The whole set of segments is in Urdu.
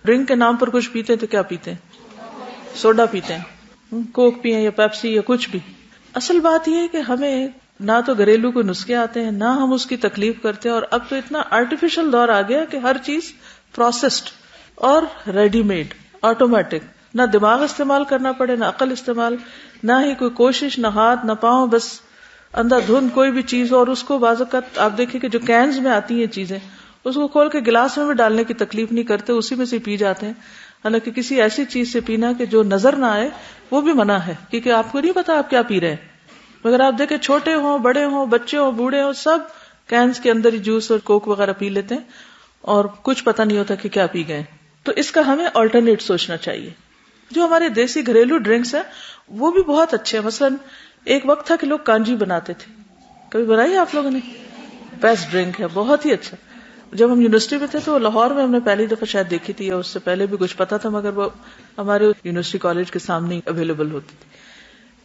ڈرنک کے نام پر کچھ پیتے ہیں تو کیا پیتے ہیں؟ سوڈا پیتے ہیں، کوک پیئیں یا پیپسی یا کچھ بھی. اصل بات یہ ہے کہ ہمیں نہ تو گھریلو کوئی نسخے آتے ہیں، نہ ہم اس کی تکلیف کرتے ہیں، اور اب تو اتنا آرٹیفیشل دور آ گیا کہ ہر چیز پروسیسڈ اور ریڈی میڈ، آٹومیٹک. نہ دماغ استعمال کرنا پڑے، نہ عقل استعمال، نہ ہی کوئی کوشش، نہ ہاتھ نہ پاؤں، بس اندھا دھند کوئی بھی چیز. اور اس کو بعض اوقات آپ دیکھیں کہ جو کینز میں آتی ہیں چیزیں، اس کو کھول کے گلاس میں بھی ڈالنے کی تکلیف نہیں کرتے، اسی میں سے پی جاتے ہیں. حالانکہ کسی ایسی چیز سے پینا کہ جو نظر نہ آئے وہ بھی منع ہے، کیونکہ آپ کو نہیں پتا آپ کیا پی رہے ہیں. مگر آپ دیکھیں چھوٹے ہوں، بڑے ہوں، بچے ہوں، بوڑھے ہوں، سب کینز کے اندر ہی جوس اور کوک وغیرہ پی لیتے ہیں اور کچھ پتہ نہیں ہوتا کہ کیا پی گئے. تو اس کا ہمیں آلٹرنیٹ سوچنا چاہیے. جو ہمارے دیسی گھریلو ڈرنکس ہیں وہ بھی بہت اچھے ہیں. مثلا ایک وقت تھا کہ لوگ کانجی بناتے تھے، کبھی بنائی آپ لوگوں نے؟ بیسٹ ڈرنک ہے، بہت ہی اچھا. جب ہم یونیورسٹی میں تھے تو لاہور میں ہم نے پہلی دفعہ شاید دیکھی تھی، یا اس سے پہلے بھی کچھ پتا تھا، مگر وہ ہمارے یونیورسٹی کالج کے سامنے اویلیبل ہوتی تھی.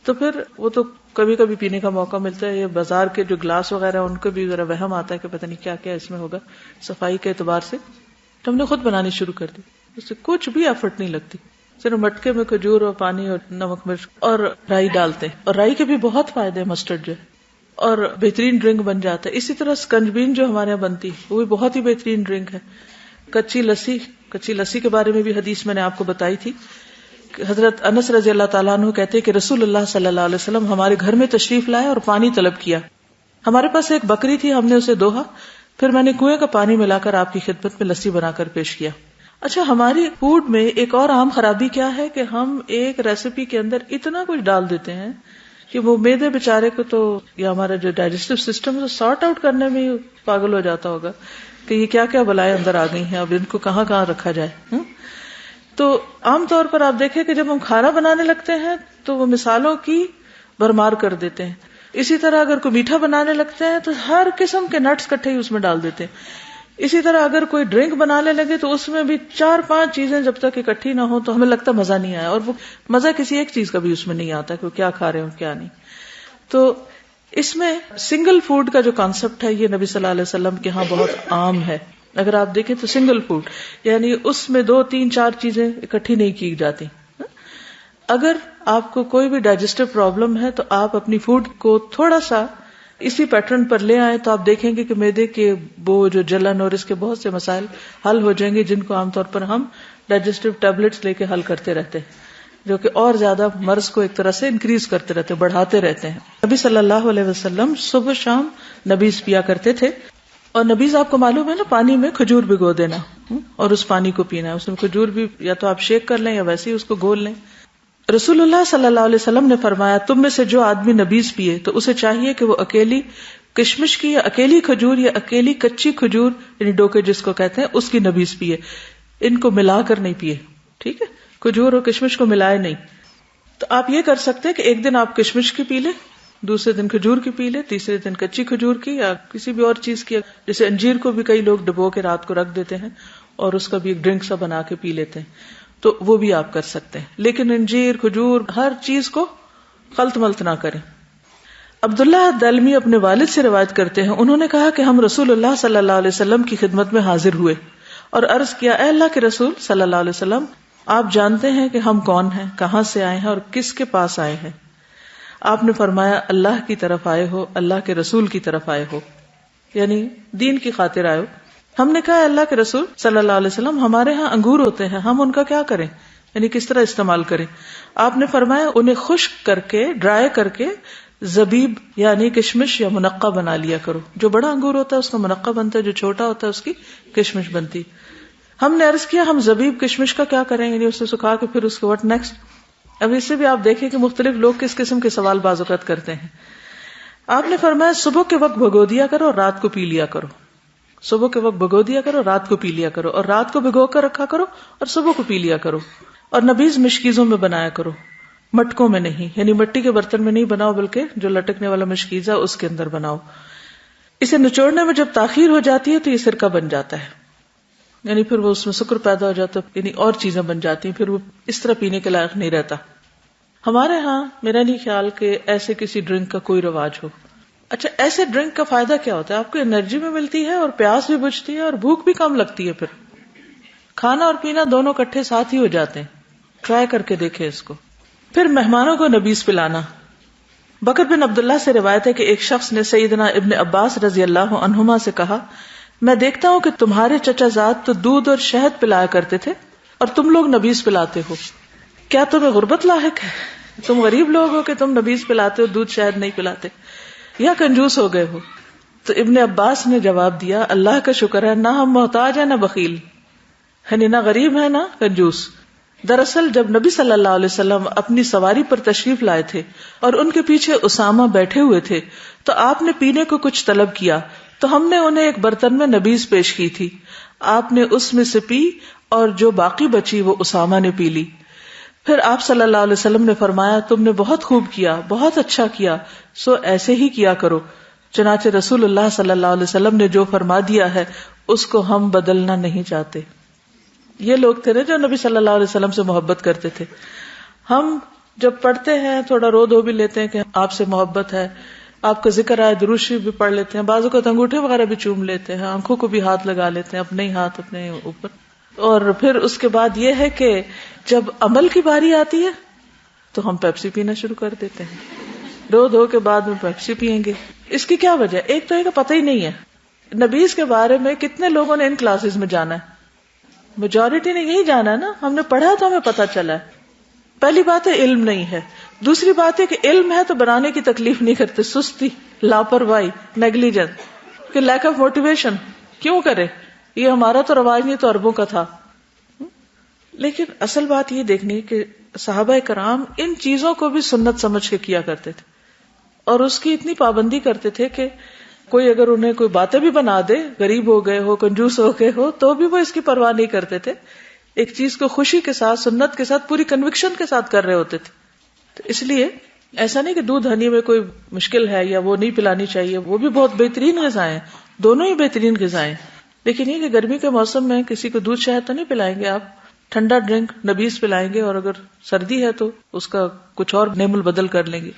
تو پھر وہ تو کبھی کبھی پینے کا موقع ملتا ہے. یہ بازار کے جو گلاس وغیرہ ان کو بھی ذرا وہم آتا ہے کہ پتہ نہیں کیا کیا اس میں ہوگا صفائی کے اعتبار سے. تو ہم نے خود بنانی شروع کر دی. اس سے کچھ بھی ایفرٹ نہیں لگتی، صرف مٹکے میں کھجور اور پانی اور نمک مرچ اور رائی ڈالتے ہیں. اور رائی کے بھی بہت فائدے ہیں، مسٹرڈ جو ہے، اور بہترین ڈرنک بن جاتا ہے. اسی طرح سکنجبین جو ہمارے یہاں بنتی وہ بھی بہت ہی بہترین ڈرنک ہے. کچی لسی کے بارے میں بھی حدیث میں نے آپ کو بتائی تھی. حضرت انس رضی اللہ تعالیٰ عنہ کہتے ہیں کہ رسول اللہ صلی اللہ علیہ وسلم ہمارے گھر میں تشریف لائے اور پانی طلب کیا. ہمارے پاس ایک بکری تھی، ہم نے اسے دوہا، پھر میں نے کنویں کا پانی ملا کر آپ کی خدمت میں لسی بنا کر پیش کیا. اچھا، ہماری فوڈ میں ایک اور عام خرابی کیا ہے کہ ہم ایک ریسیپی کے اندر اتنا کچھ ڈال دیتے ہیں کہ وہ میدے بیچارے کو تو، یا ہمارا جو ڈائجسٹو سسٹم سارٹ آؤٹ کرنے میں پاگل ہو جاتا ہوگا کہ یہ کیا کیا بلائیں اندر آ گئی ہیں، اب ان کو کہاں کہاں رکھا جائے. تو عام طور پر آپ دیکھیں کہ جب ہم کھانا بنانے لگتے ہیں تو وہ مثالوں کی بھرمار کر دیتے ہیں. اسی طرح اگر کوئی میٹھا بنانے لگتے ہیں تو ہر قسم کے نٹس کٹھے ہی اس میں ڈال دیتے ہیں. اسی طرح اگر کوئی ڈرنک بنانے لگے تو اس میں بھی 4-5 چیزیں جب تک اکٹھی نہ ہو تو ہمیں لگتا مزہ نہیں آیا، اور وہ مزہ کسی ایک چیز کا بھی اس میں نہیں آتا کہ وہ کیا کھا رہے ہو کیا نہیں. تو اس میں سنگل فوڈ کا جو کانسیپٹ ہے یہ نبی صلی اللہ علیہ وسلم کے ہاں بہت عام ہے. اگر آپ دیکھیں تو سنگل فوڈ یعنی اس میں 2-3-4 چیزیں اکٹھی نہیں کی جاتی. اگر آپ کو کوئی بھی ڈائجسٹو پرابلم ہے تو آپ اپنی فوڈ کو تھوڑا سا اسی پیٹرن پر لے آئیں تو آپ دیکھیں گے کہ معدے کے بوجھ اور جلن اور اس کے بہت سے مسائل حل ہو جائیں گے، جن کو عام طور پر ہم ڈائجسٹو ٹیبلٹس لے کے حل کرتے رہتے ہیں، جو کہ اور زیادہ مرض کو ایک طرح سے انکریز کرتے رہتے ہیں، بڑھاتے رہتے ہیں. نبی صلی اللہ علیہ وسلم صبح شام نبیز پیا کرتے تھے. اور نبیز آپ کو معلوم ہے نا، پانی میں کھجور بھگو دینا اور اس پانی کو پینا. اس میں کھجور بھی یا تو آپ شیک کر لیں یا ویسے ہی اس کو گھول لیں. رسول اللہ صلی اللہ علیہ وسلم نے فرمایا، تم میں سے جو آدمی نبیز پیے تو اسے چاہیے کہ وہ اکیلی کشمش کی یا اکیلی کھجور یا اکیلی کچی کھجور یعنی ڈوکے جس کو کہتے ہیں اس کی نبیز پیے، ان کو ملا کر نہیں پیے. ٹھیک ہے، کھجور اور کشمش کو ملائے نہیں. تو آپ یہ کر سکتے ہیں کہ ایک دن آپ کشمش کی پی لیں، دوسرے دن کھجور کی پی لیں، تیسرے دن کچی کھجور کی یا کسی بھی اور چیز کی. جیسے انجیر کو بھی کئی لوگ ڈبو کے رات کو رکھ دیتے ہیں اور اس کا بھی ایک ڈرنک سا بنا کے پی لیتے ہیں، تو وہ بھی آپ کر سکتے ہیں. لیکن انجیر کھجور ہر چیز کو خلط ملط نہ کریں. عبداللہ دلمی اپنے والد سے روایت کرتے ہیں، انہوں نے کہا کہ ہم رسول اللہ صلی اللہ علیہ وسلم کی خدمت میں حاضر ہوئے اور عرض کیا، اے اللہ کے رسول صلی اللہ علیہ وسلم، آپ جانتے ہیں کہ ہم کون ہیں، کہاں سے آئے ہیں اور کس کے پاس آئے ہیں. آپ نے فرمایا، اللہ کی طرف آئے ہو، اللہ کے رسول کی طرف آئے ہو، یعنی دین کی خاطر آئے ہو. ہم نے کہا، اللہ کے رسول صلی اللہ علیہ وسلم، ہمارے ہاں انگور ہوتے ہیں، ہم ان کا کیا کریں، یعنی کس طرح استعمال کریں. آپ نے فرمایا، انہیں خشک کر کے ڈرائی کر کے زبیب یعنی کشمش یا منقع بنا لیا کرو. جو بڑا انگور ہوتا ہے اس کا منقع بنتا ہے، جو چھوٹا ہوتا ہے اس کی کشمش بنتی. ہم نے عرض کیا، ہم زبیب کشمش کا کیا کریں، یعنی اسے سکھا کے پھر اس کے واٹ نیکسٹ. اب اس سے بھی آپ دیکھیں کہ مختلف لوگ کس قسم کے سوال بعض اوقات کرتے ہیں. آپ نے فرمایا، صبح کے وقت بھگو دیا کرو اور رات کو پی لیا کرو. صبح کے وقت بھگو دیا کرو، رات کو پی لیا کرو، اور رات کو بھگو کر رکھا کرو اور صبح کو پی لیا کرو. اور نبیز مشکیزوں میں بنایا کرو، مٹکوں میں نہیں، یعنی مٹی کے برتن میں نہیں بناؤ بلکہ جو لٹکنے والا مشکیزہ اس کے اندر بناؤ. اسے نچوڑنے میں جب تاخیر ہو جاتی ہے تو یہ سرکہ بن جاتا ہے، یعنی پھر وہ اس میں سکر پیدا ہو جاتا ہے، یعنی اور چیزیں بن جاتی ہیں، پھر وہ اس طرح پینے کے لائق نہیں رہتا. ہمارے ہاں میرا نہیں خیال کہ ایسے کسی ڈرنک کا کوئی رواج ہو. اچھا، ایسے ڈرنک کا فائدہ کیا ہوتا ہے؟ آپ کو انرجی بھی ملتی ہے اور پیاس بھی بجھتی ہے اور بھوک بھی کم لگتی ہے. پھر کھانا اور پینا دونوں کٹھے ساتھ ہی ہو جاتے ہیں. ٹرائی کر کے دیکھیں اس کو. پھر مہمانوں کو نبیذ پلانا. بکر بن عبداللہ سے روایت ہے کہ ایک شخص نے سیدنا ابن عباس رضی اللہ عنہما سے کہا، میں دیکھتا ہوں کہ تمہارے چچا زاد تو دودھ اور شہد پلایا کرتے تھے اور تم لوگ نبیذ پلاتے ہو. کیا تمہیں غربت لاحق ہے؟ تم غریب لوگ ہو کہ تم نبیذ پلاتے ہو، دودھ شہد نہیں پلاتے، یا کنجوس ہو گئے ہو؟ تو ابن عباس نے جواب دیا، اللہ کا شکر ہے، نہ ہم محتاج ہیں نہ بخیل، یعنی نہ غریب ہے نہ کنجوس. دراصل جب نبی صلی اللہ علیہ وسلم اپنی سواری پر تشریف لائے تھے اور ان کے پیچھے اسامہ بیٹھے ہوئے تھے تو آپ نے پینے کو کچھ طلب کیا تو ہم نے انہیں ایک برتن میں نبیذ پیش کی تھی. آپ نے اس میں سے پی اور جو باقی بچی وہ اسامہ نے پی لی. پھر آپ صلی اللہ علیہ وسلم نے فرمایا، تم نے بہت خوب کیا، بہت اچھا کیا، سو ایسے ہی کیا کرو. چنانچہ رسول اللہ صلی اللہ علیہ وسلم نے جو فرما دیا ہے اس کو ہم بدلنا نہیں چاہتے. یہ لوگ تھے نا جو نبی صلی اللہ علیہ وسلم سے محبت کرتے تھے. ہم جب پڑھتے ہیں تھوڑا رو دھو بھی لیتے ہیں کہ آپ سے محبت ہے، آپ کا ذکر آئے، درود شریف بھی پڑھ لیتے ہیں، بعضوں کو انگوٹھے وغیرہ بھی چوم لیتے ہیں، آنکھوں کو بھی ہاتھ لگا لیتے ہیں، اپنے ہی ہاتھ اپنے اوپر. اور پھر اس کے بعد یہ ہے کہ جب عمل کی باری آتی ہے تو ہم پیپسی پینا شروع کر دیتے ہیں. رو دھو کے بعد میں پیپسی پیئیں گے. اس کی کیا وجہ؟ ایک تو ہے کہ پتہ ہی نہیں ہے. نبیذ کے بارے میں کتنے لوگوں نے ان کلاسز میں جانا ہے؟ میجورٹی نے یہی جانا ہے نا. ہم نے پڑھا تو ہمیں پتہ چلا ہے. پہلی بات ہے علم نہیں ہے. دوسری بات ہے کہ علم ہے تو بنانے کی تکلیف نہیں کرتے. سستی، لاپرواہی، نیگلیجنس، کہ لیک آف موٹیویشن. کیوں کرے؟ یہ ہمارا تو رواج نہیں تو عربوں کا تھا. لیکن اصل بات یہ دیکھنی کہ صحابہ کرام ان چیزوں کو بھی سنت سمجھ کے کیا کرتے تھے اور اس کی اتنی پابندی کرتے تھے کہ کوئی اگر انہیں کوئی باتیں بھی بنا دے، غریب ہو گئے ہو، کنجوس ہو گئے ہو، تو بھی وہ اس کی پرواہ نہیں کرتے تھے. ایک چیز کو خوشی کے ساتھ، سنت کے ساتھ، پوری کنوکشن کے ساتھ کر رہے ہوتے تھے. تو اس لیے ایسا نہیں کہ دودھ ہنی میں کوئی مشکل ہے یا وہ نہیں پلانی چاہیے، وہ بھی بہت بہترین غذائیں ہیں، دونوں ہی بہترین غذائیں. لیکن یہ کہ گرمی کے موسم میں کسی کو دودھ شہد تو نہیں پلائیں گے آپ، ٹھنڈا ڈرنک نبیذ پلائیں گے، اور اگر سردی ہے تو اس کا کچھ اور نعم البدل کر لیں گے.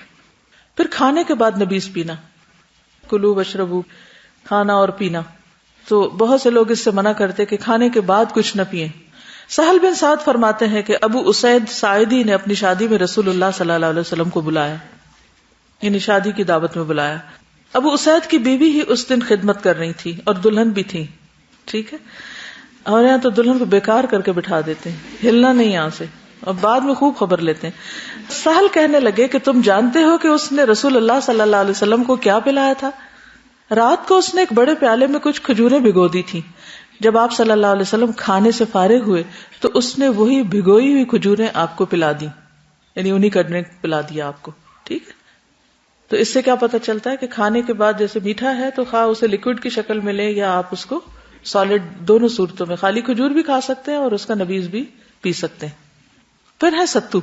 پھر کھانے کے بعد نبیذ پینا، کلو واشربو، کھانا اور پینا. تو بہت سے لوگ اس سے منع کرتے کہ کھانے کے بعد کچھ نہ پیئیں. سہل بن سعد فرماتے ہیں کہ ابو اسید ساعدی نے اپنی شادی میں رسول اللہ صلی اللہ علیہ وسلم کو بلایا، یعنی شادی کی دعوت میں بلایا. ابو اسید کی بیوی ہی اس دن خدمت کر رہی تھی اور دلہن بھی تھی. ٹھیک ہے، اور یہاں تو دلہن کو بیکار کر کے بٹھا دیتے ہیں، ہلنا نہیں یہاں سے، اور بعد میں خوب خبر لیتے ہیں. سہل کہنے لگے کہ تم جانتے ہو کہ اس نے رسول اللہ صلی اللہ علیہ وسلم کو کیا پلایا تھا؟ رات کو اس نے ایک بڑے پیالے میں کچھ کھجوریں بھگو دی تھی. جب آپ صلی اللہ علیہ وسلم کھانے سے فارغ ہوئے تو اس نے وہی بھگوئی ہوئی کھجوریں آپ کو پلا دی، یعنی انہی کا ڈرنک پلا دیا آپ کو. ٹھیک ہے، تو اس سے کیا پتہ چلتا ہے کہ کھانے کے بعد جیسے میٹھا ہے تو خواہ اسے لکوڈ کی شکل میں لیں یا آپ اس کو سالڈ، دونوں صورتوں میں خالی کھجور بھی کھا سکتے ہیں اور اس کا نبیذ بھی پی سکتے ہیں. پھر ہے ستو.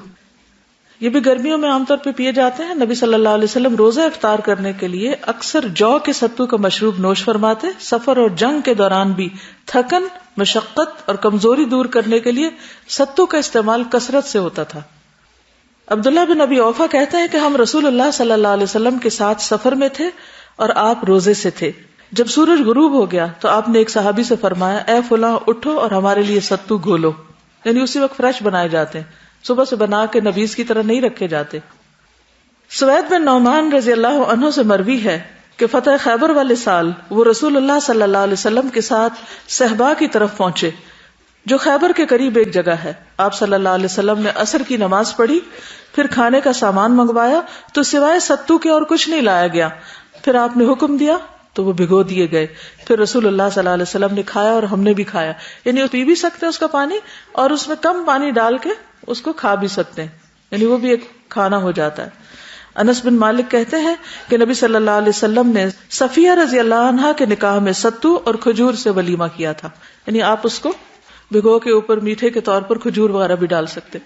یہ بھی گرمیوں میں عام طور پہ پیے جاتے ہیں. نبی صلی اللہ علیہ وسلم روزہ افطار کرنے کے لیے اکثر جو کے ستو کا مشروب نوش فرماتے. سفر اور جنگ کے دوران بھی تھکن، مشقت اور کمزوری دور کرنے کے لیے ستو کا استعمال کثرت سے ہوتا تھا. عبداللہ بن ابی اوفا کہتے ہیں کہ ہم رسول اللہ صلی اللہ علیہ وسلم کے ساتھ سفر میں تھے اور آپ روزے سے تھے. جب سورج غروب ہو گیا تو آپ نے ایک صحابی سے فرمایا، اے فلاں اٹھو اور ہمارے لیے ستو گھولو. یعنی اسی وقت فریش بنائے جاتے ہیں، صبح سے بنا کے نبیذ کی طرح نہیں رکھے جاتے. سوید بن نعمان رضی اللہ عنہ سے مروی ہے کہ فتح خیبر والے سال وہ رسول اللہ صلی اللہ علیہ وسلم کے ساتھ صحبا کی طرف پہنچے جو خیبر کے قریب ایک جگہ ہے. آپ صلی اللہ علیہ وسلم نے عصر کی نماز پڑھی، پھر کھانے کا سامان منگوایا تو سوائے ستو کے اور کچھ نہیں لایا گیا. پھر آپ نے حکم دیا تو وہ بھگو دیے گئے. پھر رسول اللہ صلی اللہ علیہ وسلم نے کھایا اور ہم نے بھی کھایا. یعنی پی بھی سکتے ہیں اس کا پانی اور اس میں کم پانی ڈال کے اس کو کھا بھی سکتے ہیں، یعنی وہ بھی ایک کھانا ہو جاتا ہے. انس بن مالک کہتے ہیں کہ نبی صلی اللہ علیہ وسلم نے صفیہ رضی اللہ عنہا کے نکاح میں ستو اور کھجور سے ولیمہ کیا تھا. یعنی آپ اس کو بھگو کے اوپر میٹھے کے طور پر کھجور وغیرہ بھی ڈال سکتے.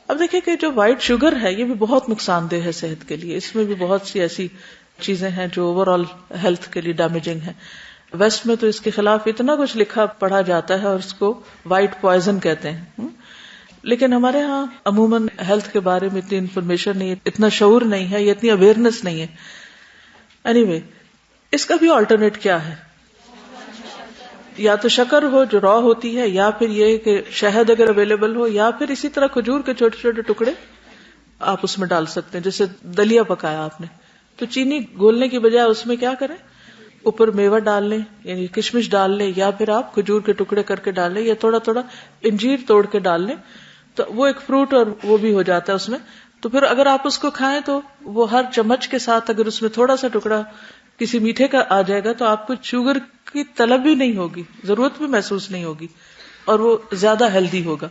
اب دیکھیں کہ جو وائٹ شوگر ہے یہ بھی بہت نقصان دہ ہے صحت کے لیے. اس میں بھی بہت سی ایسی چیزیں ہیں جو اوور آل ہیلتھ کے لیے ڈیمیجنگ ہیں. ویسٹ میں تو اس کے خلاف اتنا کچھ لکھا پڑھا جاتا ہے اور اس کو وائٹ پوائزن کہتے ہیں. لیکن ہمارے ہاں عموماً ہیلتھ کے بارے میں اتنی انفارمیشن نہیں ہے، اتنا شعور نہیں ہے، اتنی اویئرنیس نہیں ہے. اینی وے، اس کا بھی آلٹرنیٹ کیا ہے؟ یا تو شکر ہو جو را ہوتی ہے، یا پھر یہ کہ شہد اگر اویلیبل ہو، یا پھر اسی طرح کھجور کے چھوٹے چھوٹے ٹکڑے آپ اس میں ڈال سکتے ہیں. جیسے دلیا پکایا آپ نے تو چینی گھولنے کی بجائے اس میں کیا کریں، اوپر میوہ ڈال لیں، یعنی کشمش ڈال لیں، یا پھر آپ کھجور کے ٹکڑے کر کے ڈال لیں، یا تھوڑا تھوڑا انجیر توڑ کے ڈال لیں، تو وہ ایک فروٹ اور وہ بھی ہو جاتا ہے اس میں. تو پھر اگر آپ اس کو کھائیں تو وہ ہر چمچ کے ساتھ اگر اس میں تھوڑا سا ٹکڑا کسی میٹھے کا آ جائے گا تو آپ کو شوگر کی طلب بھی نہیں ہوگی، ضرورت بھی محسوس نہیں ہوگی، اور وہ زیادہ ہیلدی ہوگا.